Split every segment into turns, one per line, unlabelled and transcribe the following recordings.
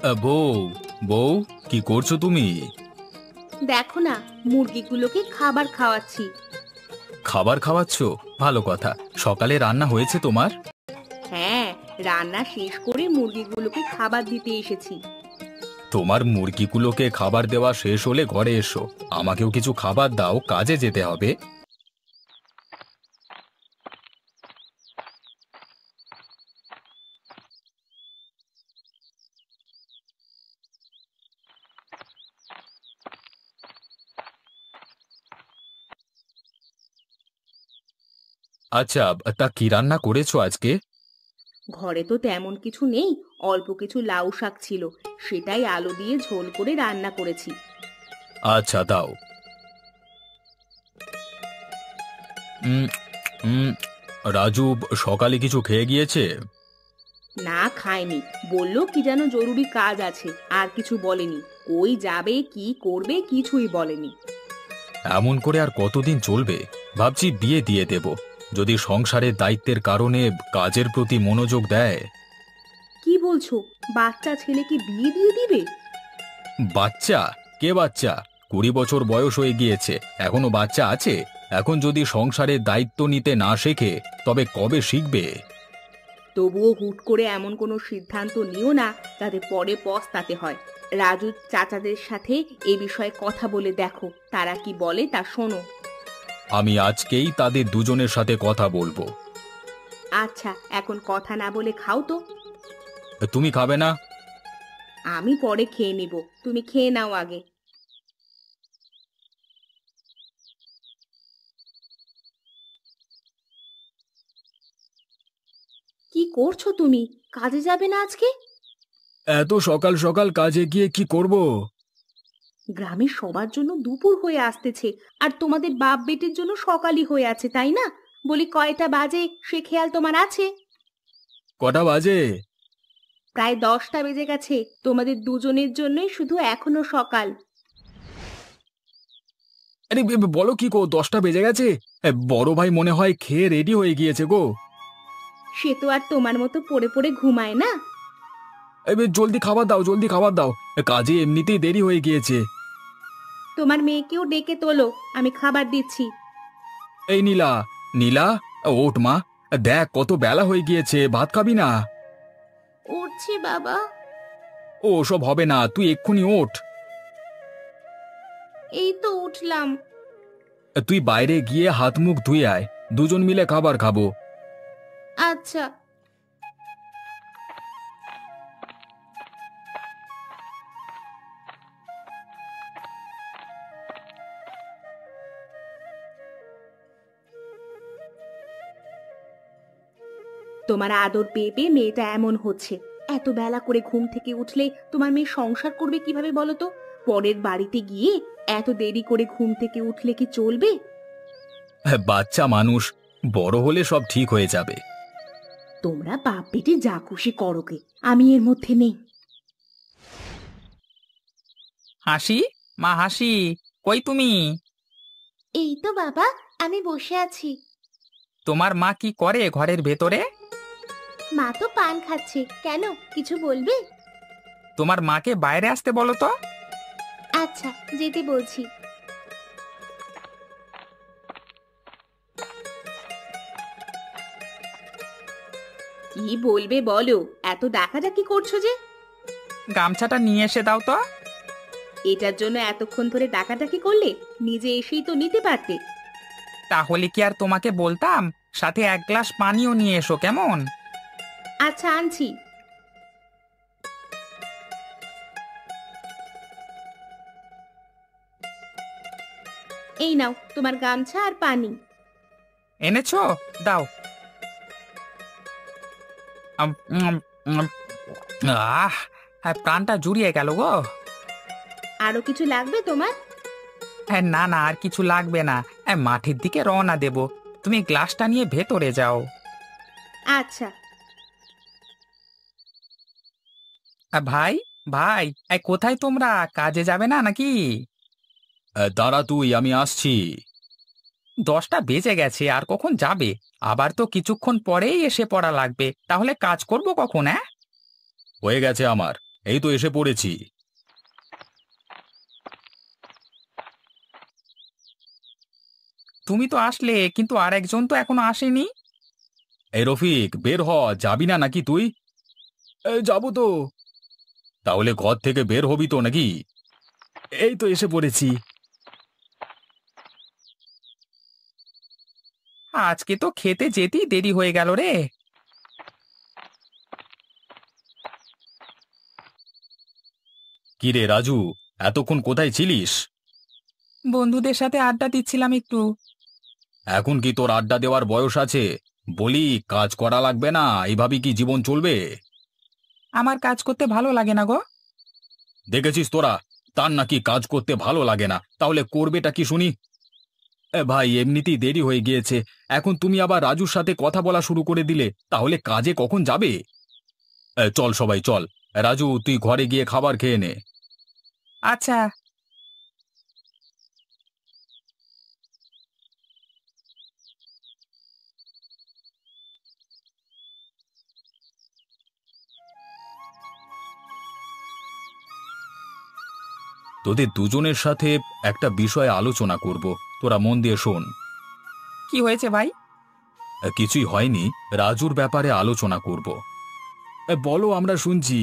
বউ, বউ, কি করছো তুমি?
দেখো না, মুরগিগুলোকে খাবার খাওয়াচ্ছি।
খাবার খাওয়াচ্ছো? ভালো কথা। সকালে রান্না হয়েছে তোমার?
হ্যাঁ, রান্না শেষ করে মুরগিগুলোকে খাবার দিতে এসেছি।
তোমার মুরগিগুলোকে খাবার দেওয়া শেষ হলে ঘরে এসো। আমাকেও কিছু খাবার দাও, কাজে যেতে হবে। আচ্ছা, তা কি রান্না করেছো আজকে?
ঘরে তো তেমন কিছু নেই, অল্প কিছু লাউ শাক ছিল, সেটাই আলু দিয়ে ঝোল করে রান্না করেছি।
আচ্ছা, দাও। উম উম রাজু সকালে কিছু খেয়ে গিয়েছে?
না, খায়নি। বললো কি যেন জরুরি কাজ আছে, আর কিছু বলেনি। কই যাবে কি করবে কিছুই বলেনি।
এমন করে আর কতদিন চলবে? ভাবছি বিয়ে দিয়ে দেব, যদি সংসারের দায়িত্বের কারণে কাজের প্রতি মনোযোগ দেয়।
কি বলছো? বাচ্চা ছেলেকে বিয়ে দিয়ে দিবে?
বাচ্চা? কে বাচ্চা? 20 বছর বয়স হয়ে গিয়েছে, এখনো বাচ্চা আছে? এখন যদি সংসারের দায়িত্ব নিতে না শেখে, তবে কবে শিখবে?
তবুও হুট করে এমন কোনো সিদ্ধান্ত নিও না যাতে পরে পস্তাতে হয়। রাজু চাচাদের সাথে এ বিষয়ে কথা বলে দেখো, তারা কি বলে তা শোনো।
আমি আজকেই তাদের দুজনের সাথে কথা বলবো।
আচ্ছা, এখন কথা না বলে খাও তো।
তুমি খাবে না?
আমি পরে খেয়ে নিব, তুমি খেয়ে নাও আগে। কি করছো তুমি? কাজে যাবে না আজকে?
এত সকাল সকাল কাজে গিয়ে কি করব?
গ্রামের সবার জন্য দুপুর হয়ে আসতেছে, আর তোমাদের বাপ বেটির জন্য সকালই হয়ে আছে, তাই না? বলি, কয়টা বাজে সে খেয়াল তোমার আছে?
কটা বাজে?
প্রায় 10টা বেজে গেছে। তোমাদের দুজনের জন্যই শুধু এখনো সকাল।
আরে বলো কি গো, 10টা বেজে গেছে? বড় ভাই মনে হয় খেয়ে রেডি হয়ে গিয়েছে গো।
সে তো আর তোমার মতো পড়ে পড়ে ঘুমায় না।
জলদি খাবার দাও, জলদি খাবার দাও। কাজে এমনিতেই দেরি হয়ে গিয়েছে।
তোমার মেয়েকেও ডেকে তোলো, আমি খাবার দিচ্ছি।
এই নীলা, নীলা, ওঠ মা। দেখ কত বেলা হয়ে গিয়েছে, ভাত খাবি না?
উঠছি বাবা।
ও সব হবে না, তুই এক্ষুনি ওঠ।
এই তো উঠলাম।
তুই বাইরে গিয়ে হাত মুখ ধুয়ে আয়, দুজন মিলে খাবার খাবো।
আচ্ছা। তোমার আদর পেয়ে পেয়ে মেয়েটা এমন হচ্ছে। এত বেলা করে ঘুম থেকে উঠলে তোমার মেয়ে সংসার করবে কিভাবে বলো তো? পরের বাড়িতে গিয়ে এত দেরি করে ঘুম থেকে উঠলে কি চলবে?
বাচ্চা মানুষ, বড় হলে সব ঠিক হয়ে যাবে।
তোমরা বাপ বেটে যা খুশি করো গে, আমি এর মধ্যে নেই।
হাসি, মা হাসি, কই তুমি?
এই তো বাবা, আমি বসে আছি।
তোমার মা কি করে ঘরের ভেতরে?
মা তো পান খাচ্ছে, কেন কিছু বলবে?
তোমার মাকে বাইরে আসতে বলো তো।
আচ্ছা, যেতে বলছি। কি বলবে বলো, এত ডাকাডাকি করছো যে?
গামছাটা নিয়ে এসে দাও তো।
এটার জন্য এতক্ষণ ধরে ডাকাডাকি করলে? নিজে এসেই তো নিতে পারতে।
তাহলে কি আর তোমাকে বলতাম? সাথে এক গ্লাস পানিও নিয়ে এসো, কেমন?
আচ্ছা, আনছি। এই নাও তোমার গামছা আর পানি।
এনেছো? দাও। আম, উম, উম, আহ প্রাণটা জুড়িয়ে গেল গো।
আরো কিছু লাগবে তোমার?
হ্যাঁ, না না, আর কিছু লাগবে না। মাঠের দিকে রওনা দেব, তুমি গ্লাসটা নিয়ে ভেতরে যাও।
আচ্ছা।
ভাই, ভাই, কোথায় তোমরা? কাজে যাবে না নাকি?
দাঁড়া তুই, আমি আসছি।
10টা বেজে গেছে, আর কখন যাবে? আবার তো কিছুক্ষণ পরেই এসে পড়া লাগবে, তাহলে কাজ করব কখন? হ্যাঁ,
হয়ে গেছে আমার, এই তো এসে পড়েছি।
তুমি তো আসলে, কিন্তু আরেকজন তো এখনো আসেনি।
এই রফিক, বের হ, যাবি না নাকি তুই? যাবো তো। তাহলে ঘর থেকে বের হবি তো নাকি? এই তো এসে পড়েছি।
আজকে তো খেতে যেতেই দেরি হয়ে গেল রে।
কি রে রাজু, এতক্ষণ কোথায় ছিলিস?
বন্ধুদের সাথে আড্ডা দিচ্ছিলাম একটু।
এখন কি তোর আড্ডা দেওয়ার বয়স আছে? বলি, কাজ করা লাগবে না, এইভাবে কি জীবন চলবে?
আমার কাজ করতে ভালো লাগে না গো।
দেখেছিস তোরা, তার নাকি কাজ করতে ভালো লাগে না, তাহলে করবেটা কি শুনি? ভাই, এমনিতেই দেরি হয়ে গিয়েছে, এখন তুমি আবার রাজুর সাথে কথা বলা শুরু করে দিলে, তাহলে কাজে কখন যাবে? চল সবাই চল। রাজু, তুই ঘরে গিয়ে খাবার খেয়ে নে।
আচ্ছা।
তোদের দুজনের সাথে একটা বিষয়ে আলোচনা করব, তোরা মন দিয়ে শোন।
কি হয়েছে ভাই?
কিছুই হয়নি, রাজুর ব্যাপারে আলোচনা করব। বলো, আমরা শুনছি।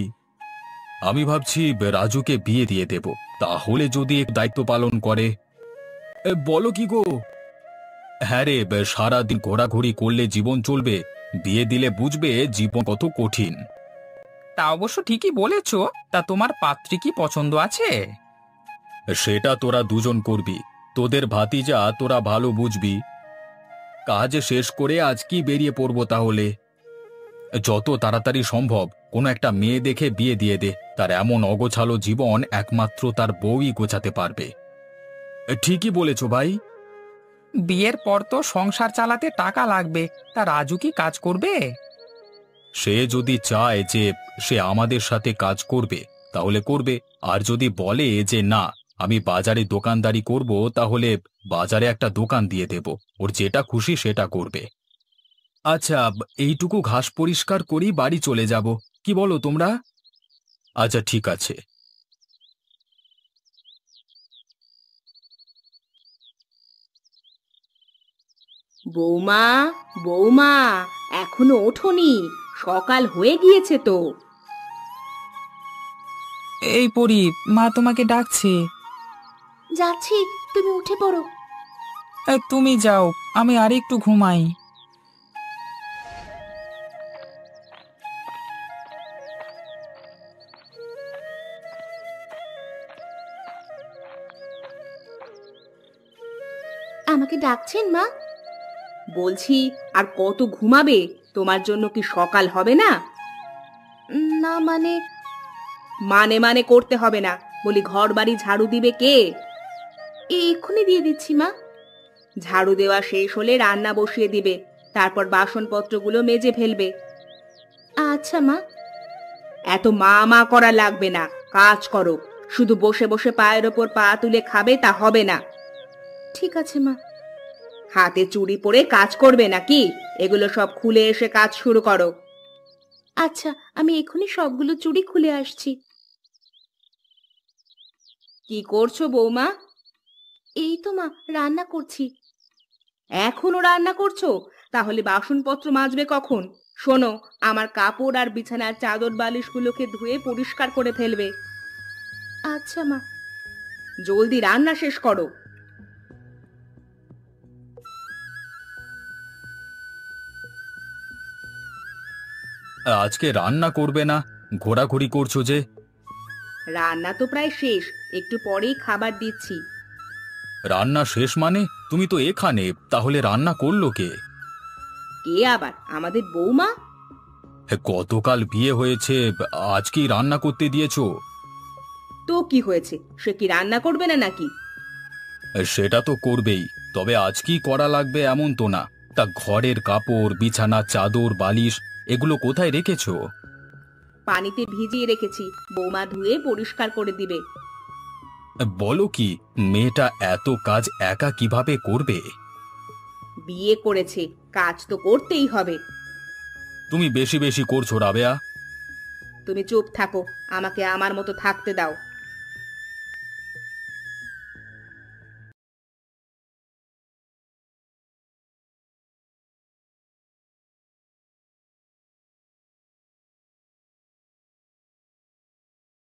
আমি ভাবছি রাজুকে বিয়ে দিয়ে দেব, তাহলে যদি দায়িত্ব পালন করে। বলো কি গো? হ্যাঁ রে, সারাদিন ঘোরাঘুরি করলে জীবন চলবে? বিয়ে দিলে বুঝবে জীবন কত কঠিন।
তা অবশ্য ঠিকই বলেছো। তা তোমার পাত্রী কি পছন্দ আছে?
সেটা তোরা দুজন করবি, তোদের ভাতিজা তোরা ভালো বুঝবি। কাজ শেষ করে আজকেই বেরিয়ে পড়বো তাহলে। যত তাড়াতাড়ি সম্ভব কোনো একটা মেয়ে দেখে বিয়ে দিয়ে দে, তার এমন অগোছালো জীবন একমাত্র তার বউই গোছাতে পারবে। ঠিকই বলেছ ভাই।
বিয়ের পর তো সংসার চালাতে টাকা লাগবে। তা রাজু কি কাজ করবে?
সে যদি চায় যে সে আমাদের সাথে কাজ করবে তাহলে করবে, আর যদি বলে যে না, আমি বাজারে দোকানদারি করব, তাহলে বাজারে একটা দোকান দিয়ে দেব, ওর যেটা খুশি সেটা করবে। আচ্ছা, এইটুকু ঘাস পরিষ্কার করেই বাড়ি চলে যাব, কি বলো তোমরা? আচ্ছা ঠিক আছে।
বৌমা, বৌমা, এখনো ওঠোনি? সকাল হয়ে গিয়েছে তো।
এই পরি, মা তোমাকে ডাকছে।
যাচ্ছি, তুমি উঠে পড়ো।
তুমি যাও, আমি আর একটু ঘুমাই।
আমাকে ডাকছেন মা? বলছি, আর কত ঘুমাবে? তোমার জন্য কি সকাল হবে না? না মানে, মানে মানে করতে হবে না। বলি, ঘর বাড়ি ঝাড়ু দিবে কে? এক্ষুনি দিয়ে দিচ্ছি মা। ঝাড়ু দেওয়া শেষ হলে রান্না বসিয়ে দিবে, তারপর বাসনপত্রগুলো মেজে ফেলবে। আচ্ছা মা। এত মা মা করা লাগবে না, কাজ করো। শুধু বসে বসে পায়ের ওপর পা তুলে খাবে তা হবে না। ঠিক আছে মা। হাতে চুড়ি পরে কাজ করবে নাকি? এগুলো সব খুলে এসে কাজ শুরু করো। আচ্ছা, আমি এখনই সবগুলো চুড়ি খুলে আসছি। কি করছো বৌমা? এই তো মা, রান্না করছি। এখনো রান্না করছো? তাহলে বাসনপত্র মাজবে কখন? শোনো, আমার কাপড় আর বিছানার চাদর বালিশগুলোকে ধুয়ে পরিষ্কার করে ফেলবে। আচ্ছা মা। জলদি রান্না শেষ করো।
আজকে রান্না করবে না, ঘোরাঘুরি করছো যে?
রান্না তো প্রায় শেষ, একটু পরেই খাবার দিচ্ছি।
রান্না শেষ মানে? তুমি তো এখানে, তাহলে রান্না করলো কে?
কে আবার? আমাদের বৌমা।
গতকাল বিয়ে হয়েছে, আজকেই রান্না করতে দিয়েছো?
তো কি হয়েছে, সে কি রান্না করবে না নাকি?
সেটা তো করবেই, তবে আজকেই করা লাগবে এমন তো না। তা ঘরের কাপড়, বিছানা, চাদর, বালিশ এগুলো কোথায় রেখেছো?
পানিতে ভিজিয়ে রেখেছি, বৌমা ধুয়ে পরিষ্কার করে দিবে।
বলো কি, মেয়েটা এত কাজ একা কিভাবে করবে?
বিয়ে করেছে, কাজ তো করতেই হবে।
তুমি বেশি বেশি করছো রাবেয়া।
তুমি চুপ থাকো, আমাকে আমার মতো থাকতে দাও।